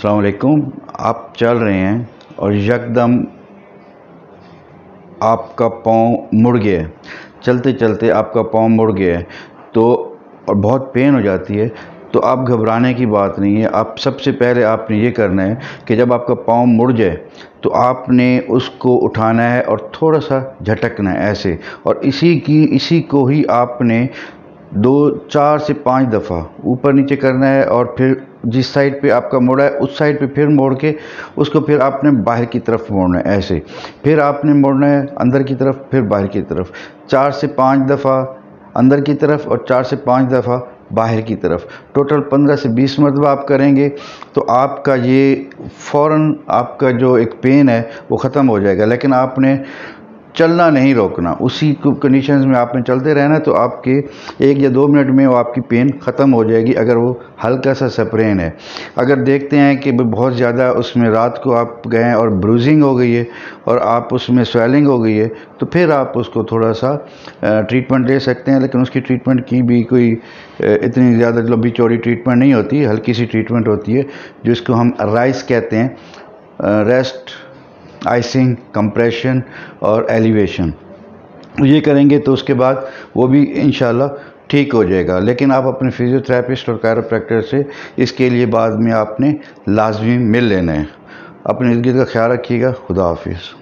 अस्सलाम वालेकुम। आप चल रहे हैं और यकदम आपका पाँव मुड़ गया है, चलते चलते आपका पाँव मुड़ गया है तो और बहुत पेन हो जाती है, तो आप घबराने की बात नहीं है। आप सबसे पहले आपने ये करना है कि जब आपका पाँव मुड़ जाए तो आपने उसको उठाना है और थोड़ा सा झटकना है ऐसे, और इसी को ही आपने 4 से 5 दफ़ा ऊपर नीचे करना है। और फिर जिस साइड पे आपका मोड़ा है उस साइड पे फिर मोड़ के उसको फिर आपने बाहर की तरफ मोड़ना है ऐसे, फिर आपने मोड़ना है अंदर की तरफ, फिर बाहर की तरफ 4 से 5 दफ़ा अंदर की तरफ और 4 से 5 दफ़ा बाहर की तरफ। टोटल 15 से 20 मरतबा आप करेंगे तो आपका ये फ़ौरन आपका जो एक पेन है वो ख़त्म हो जाएगा। लेकिन आपने चलना नहीं रोकना, उसी कंडीशंस में आपने चलते रहना, तो आपके 1 या 2 मिनट में वो आपकी पेन ख़त्म हो जाएगी अगर वो हल्का सा स्प्रेन है। अगर देखते हैं कि बहुत ज़्यादा उसमें रात को आप गए और ब्रूजिंग हो गई है और आप उसमें स्वेलिंग हो गई है तो फिर आप उसको थोड़ा सा ट्रीटमेंट ले सकते हैं। लेकिन उसकी ट्रीटमेंट की भी कोई इतनी ज़्यादा लंबी चौड़ी ट्रीटमेंट नहीं होती, हल्की सी ट्रीटमेंट होती है जिसको हम राइस कहते हैं, रेस्ट, आइसिंग, कंप्रेशन और एलिवेशन। ये करेंगे तो उसके बाद वो भी इंशाल्लाह ठीक हो जाएगा। लेकिन आप अपने फिजियोथेरेपिस्ट और कायरोप्रैक्टर से इसके लिए बाद में आपने लाजमी मिल लेना है। अपने इर्द गिर्द का ख्याल रखिएगा। खुदा हाफिज़।